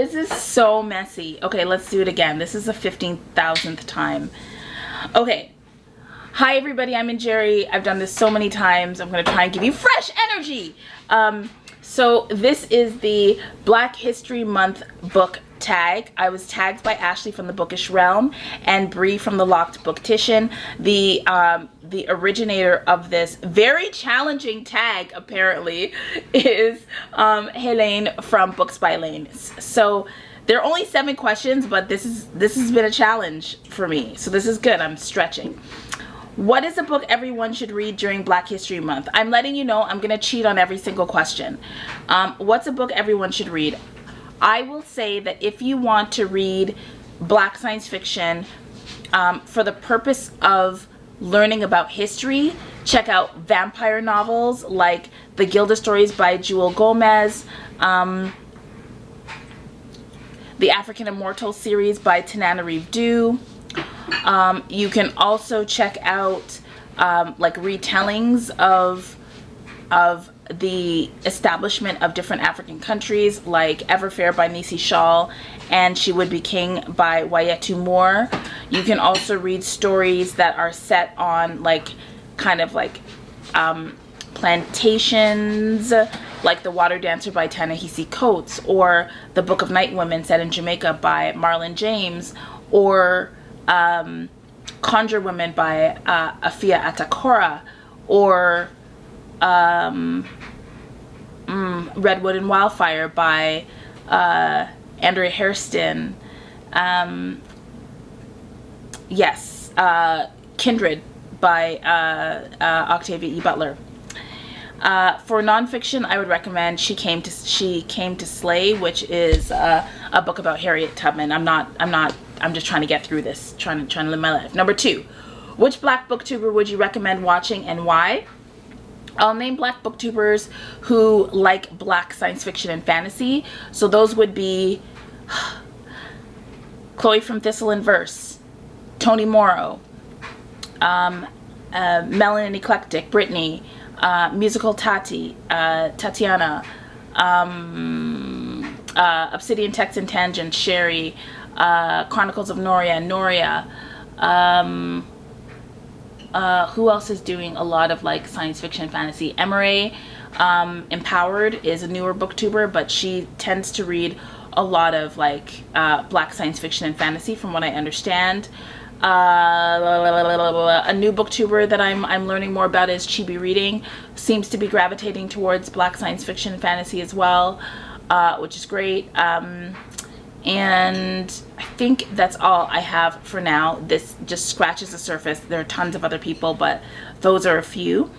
This is so messy. Okay, let's do it again. This is the 15,000th time. Okay. Hi everybody, I'm Njeri. I've done this so many times. I'm going to try and give you fresh energy. So this is the Black History Month book tag. I was tagged by Ashley from the Bookish Realm and Bree from the Locked Booktician. The originator of this very challenging tag apparently is Helene from Books by Lane. So there are only 7 questions, but this has been a challenge for me. So this is good. I'm stretching. What is a book everyone should read during Black History Month? I'm letting you know I'm going to cheat on every single question. What's a book everyone should read? I will say that if you want to read Black science fiction for the purpose of learning about history, check out vampire novels like The Gilda Stories by Jewel Gomez, the African Immortal series by Tananarive Due. You can also check out like retellings of the establishment of different African countries, like Everfair by Nisi Shawl and She Would Be King by Wayetu Moore. You can also read stories that are set on like kind of like plantations, like The Water Dancer by Ta-Nehisi Coates, or The Book of Night Women set in Jamaica by Marlon James, or Conjure Women by Afia Atakora, or Redwood and Wildfire by Andrea Hairston. Yes, Kindred by Octavia E. Butler. For nonfiction, I would recommend She Came to Slay, which is a book about Harriet Tubman. I'm just trying to get through this, trying to live my life. Number 2, which Black booktuber would you recommend watching and why? I'll name Black booktubers who like Black science fiction and fantasy. So those would be Chloe from Thistle and Verse, Toni Morrow, Melanin Eclectic, Brittany, Musical Tati, Tatiana, Obsidian Text and Tangent, Sherry, Chronicles of Noria. Who else is doing a lot of like science fiction fantasy? Emery Empowered is a newer booktuber, but she tends to read a lot of like Black science fiction and fantasy from what I understand. A new booktuber that I'm learning more about is Chibi Reading. Seems to be gravitating towards Black science fiction and fantasy as well, which is great. And I think that's all I have for now. This just scratches the surface. There are tons of other people, but those are a few.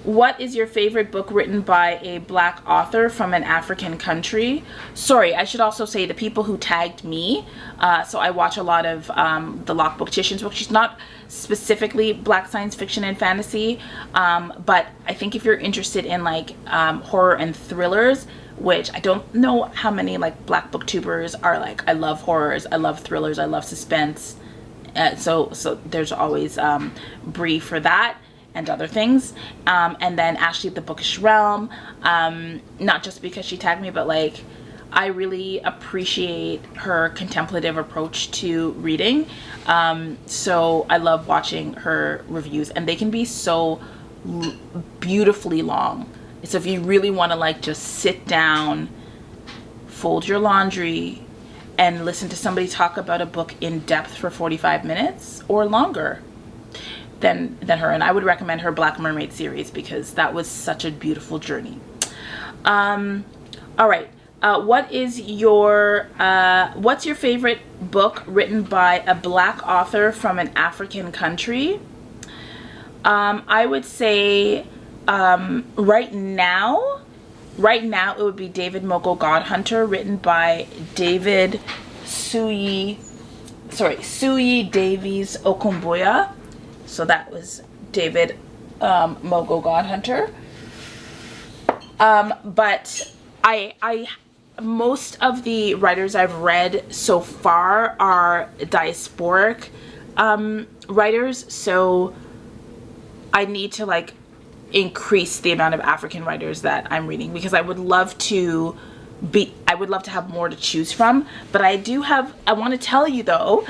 What is your favorite book written by a Black author from an African country? Sorry, I should also say the people who tagged me. So I watch a lot of the Locked Booktician's book. She's not specifically Black science fiction and fantasy, but I think if you're interested in like horror and thrillers, which I don't know how many like Black booktubers are like, I love horrors, I love thrillers, I love suspense. So there's always Bree for that and other things, and then Ashley of the Bookish Realm, not just because she tagged me, but like I really appreciate her contemplative approach to reading, so I love watching her reviews, and they can be so beautifully long. So if you really want to like just sit down, fold your laundry, and listen to somebody talk about a book in depth for 45 minutes or longer, than her. And I would recommend her Black Mermaid series because that was such a beautiful journey. All right, what's your favorite book written by a Black author from an African country? I would say right now it would be David Moko Godhunter, written by David Suyi Davies Okumboya. So that was David Mogo Godhunter. But most of the writers I've read so far are diasporic writers. So I need to like increase the amount of African writers that I'm reading, because I would love to have more to choose from. But I want to tell you though,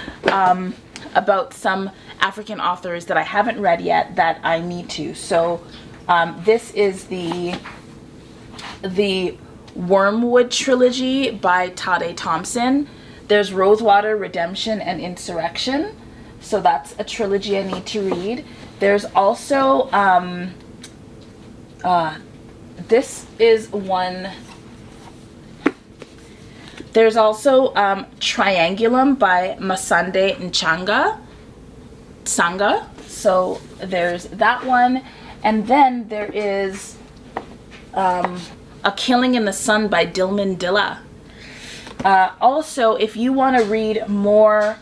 about some African authors that I haven't read yet that I need to. So this is the Wormwood trilogy by Tade Thompson. There's Rosewater, Redemption, and Insurrection. So that's a trilogy I need to read. There's also this is one. There's also Triangulum by Masande Sanga. So there's that one. And then there is A Killing in the Sun by Dilman Dilla. Also, if you want to read more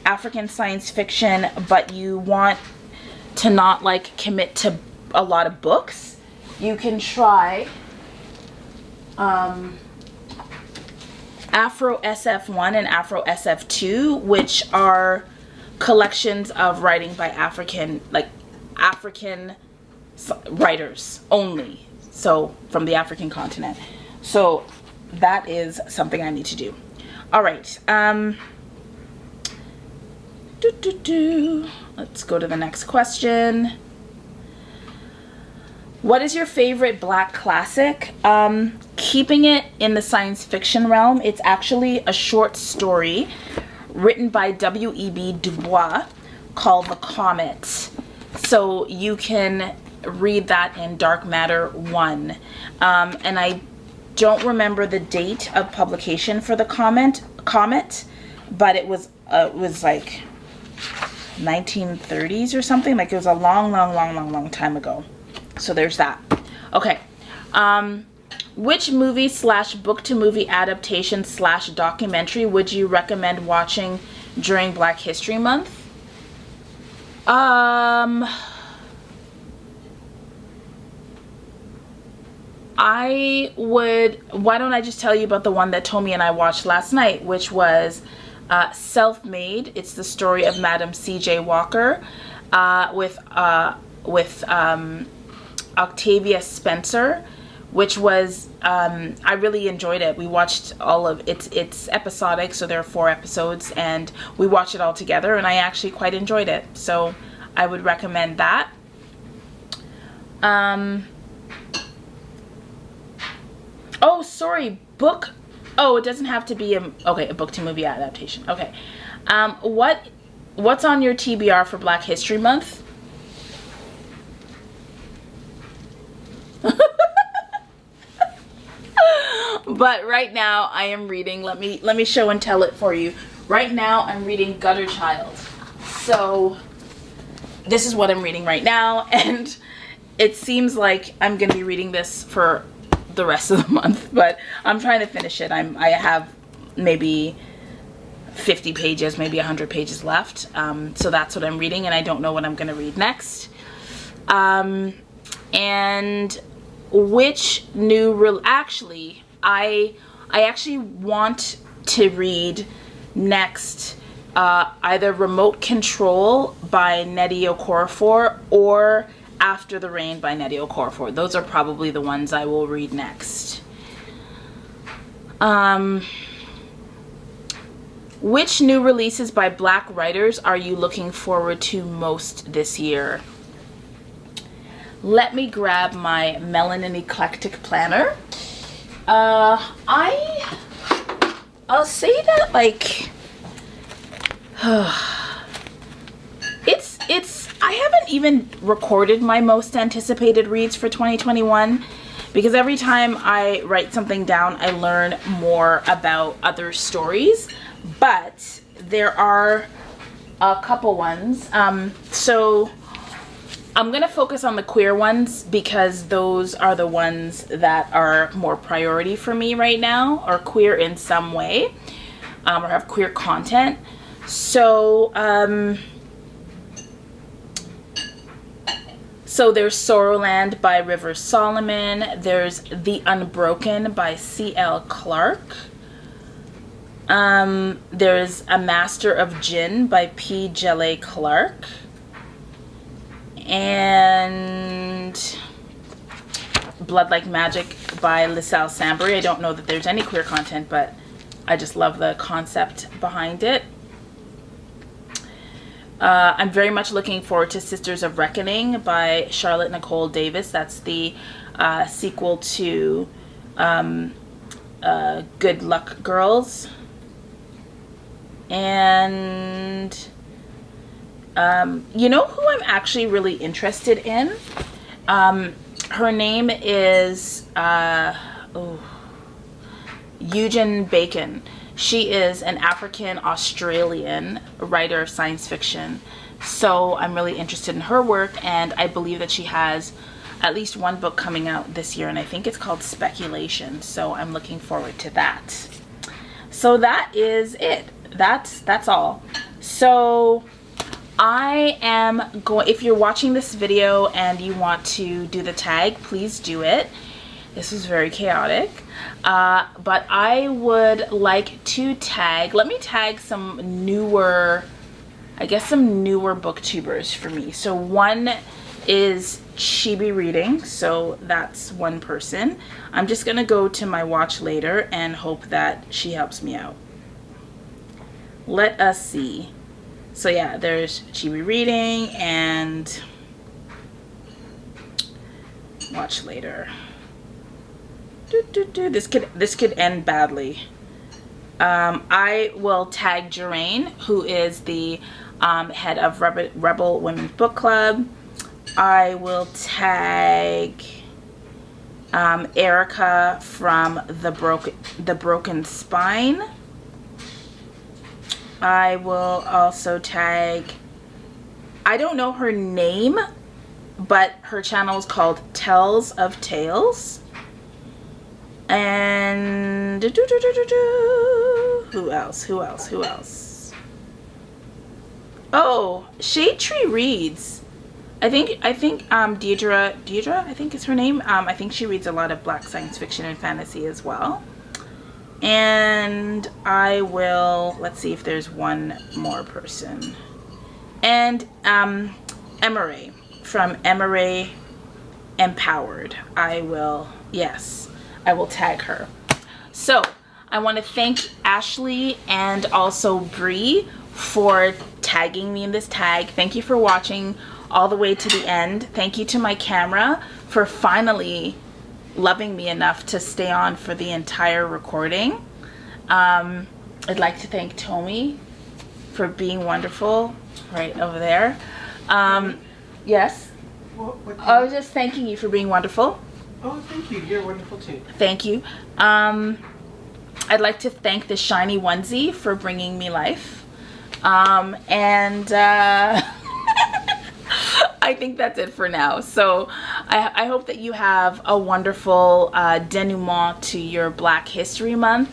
African science fiction, but you want to not like commit to a lot of books, you can try AfroSF1 and AfroSF2, which are collections of writing by African writers only, so from the African continent. So that is something I need to do. All right, let's go to the next question. What is your favorite Black classic? Keeping it in the science fiction realm, it's actually a short story written by W.E.B. Du Bois called The Comet. So you can read that in Dark Matter 1. And I don't remember the date of publication for The Comet, but it was like 1930s or something. Like, it was a long time ago. So there's that. Okay. Which movie / book-to-movie adaptation / documentary would you recommend watching during Black History Month? Why don't I just tell you about the one that Tommy and I watched last night, which was Self-Made. It's the story of Madam C.J. Walker with Octavia Spencer, which was I really enjoyed it. We watched all of it's episodic, so there are 4 episodes, and we watched it all together, and I actually quite enjoyed it. So I would recommend that. Oh, sorry, book. Oh, it doesn't have to be a book-to-movie adaptation. Okay. What's on your TBR for Black History Month? But right now I am reading, let me show and tell it for you. Right now I'm reading Gutter Child. So this is what I'm reading right now, and it seems like I'm gonna be reading this for the rest of the month, but I'm trying to finish it. I have maybe 50 pages, maybe 100 pages left. So that's what I'm reading, and I don't know what I'm gonna read next. And which new I actually want to read next either Remote Control by Nnedi Okorafor or After the Rain by Nnedi Okorafor. Those are probably the ones I will read next. Which new releases by Black writers are you looking forward to most this year? Let me grab my Melanin Eclectic Planner. I'll say that, like, I haven't even recorded my most anticipated reads for 2021, because every time I write something down, I learn more about other stories, but there are a couple ones. So I'm gonna focus on the queer ones, because those are the ones that are more priority for me right now, or queer in some way, or have queer content. So there's Sorrowland by River Solomon. There's The Unbroken by C.L. Clark. There's A Master of Jinn by P. Jelle Clark. and Blood Like Magic by LaSalle Sambury. I don't know that there's any queer content, but I just love the concept behind it. I'm very much looking forward to Sisters of Reckoning by Charlotte Nicole Davis. That's the sequel to Good Luck Girls. And you know who I'm actually really interested in? Her name is Eugen Bacon. She is an African-Australian writer of science fiction. So I'm really interested in her work, and I believe that she has at least one book coming out this year, and I think it's called Speculation. So I'm looking forward to that. So that is it. That's all. So I am going, if you're watching this video and you want to do the tag, please do it. This was very chaotic, but I would like to tag, let me tag some newer, I guess some newer booktubers for me. So one is Chibi Reading, so that's one person. I'm just gonna go to my watch later and hope that she helps me out. Let us see. So yeah, there's Chibi Reading and watch later. This could end badly. I will tag Jeraine, who is the head of Rebel Women's Book Club. I will tag Erica from the Broken Spine. I will also tag, I don't know her name, but her channel is called Tells of Tales. And who else? Oh, Shade Tree Reads. I think Deidre, I think is her name. I think she reads a lot of Black science fiction and fantasy as well. And I will, let's see if there's one more person. And Emery from Emery Empowered. I will tag her. So I want to thank Ashley and also Bree for tagging me in this tag. Thank you for watching all the way to the end. Thank you to my camera for finally loving me enough to stay on for the entire recording. I'd like to thank Tommy for being wonderful right over there. Yes? I was just thanking you for being wonderful. Oh, thank you. You're wonderful too. Thank you. I'd like to thank the shiny onesie for bringing me life. I think that's it for now. So I hope that you have a wonderful denouement to your Black History Month.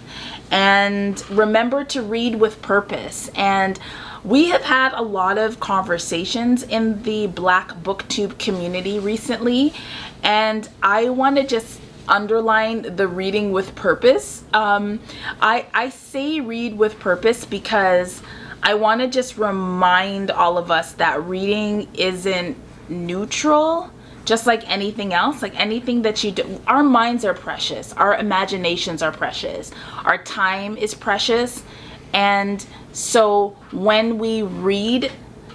And remember to read with purpose. And we have had a lot of conversations in the Black Booktube community recently. And I want to just underline the reading with purpose. I say read with purpose because I want to just remind all of us that reading isn't neutral, just like anything else. Like anything that you do, our minds are precious, our imaginations are precious, our time is precious. And so when we read,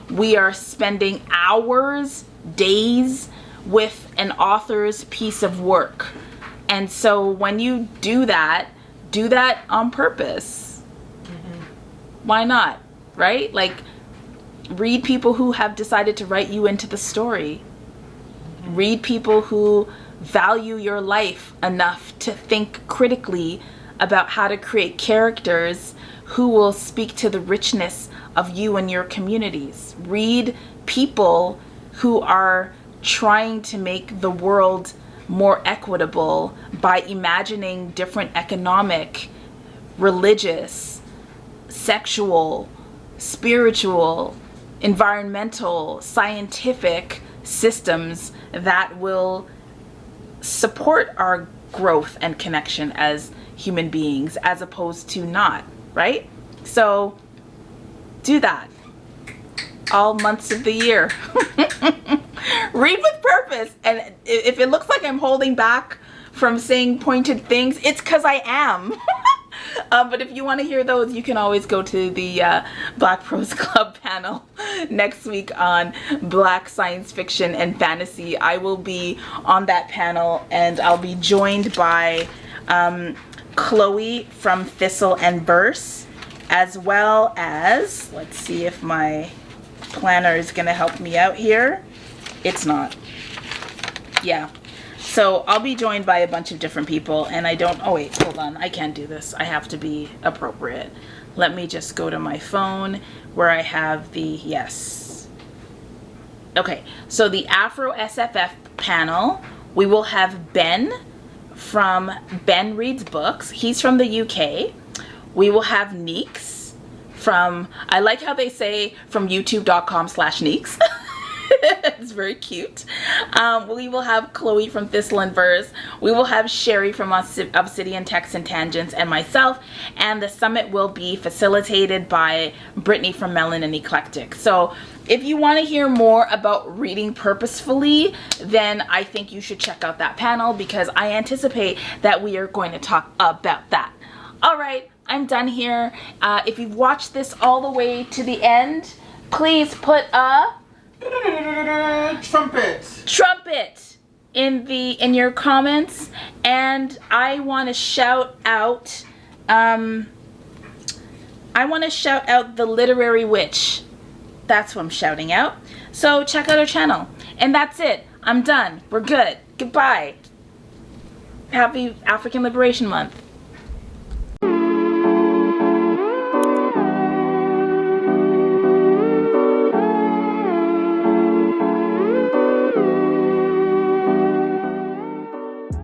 we are spending hours, days with an author's piece of work. And so when you do that on purpose. Why not? Right? Like, read people who have decided to write you into the story. Read people who value your life enough to think critically about how to create characters who will speak to the richness of you and your communities. Read people who are trying to make the world more equitable by imagining different economic, religious, sexual, spiritual, environmental, scientific systems that will support our growth and connection as human beings, as opposed to not, right? So do that all months of the year. Read with purpose. And if it looks like I'm holding back from saying pointed things, it's because I am. But if you want to hear those, you can always go to the Black Prose Club panel next week on Black science fiction and fantasy. I will be on that panel, and I'll be joined by Chloe from Thistle and Verse, as well as, let's see if my planner is going to help me out here. It's not. Yeah. So I'll be joined by a bunch of different people, and I don't, oh wait, hold on, I can't do this. I have to be appropriate. Let me just go to my phone where I have the, yes. Okay, so the Afro-SFF panel, we will have Ben from Ben Reads Books. He's from the UK. We will have Neeks from, I like how they say from youtube.com/Neeks. It's very cute. We will have Chloe from Thistle and Verse. We will have Sherry from Obsidian Texts and Tangents, and myself. And the summit will be facilitated by Brittany from Melon and Eclectic. So if you want to hear more about reading purposefully, then I think you should check out that panel, because I anticipate that we are going to talk about that. All right, I'm done here. If you've watched this all the way to the end, please put a trumpet in your comments. And I want to shout out the literary witch. That's what I'm shouting out. So check out our channel. And that's it. I'm done. We're good. Goodbye. Happy African Liberation Month.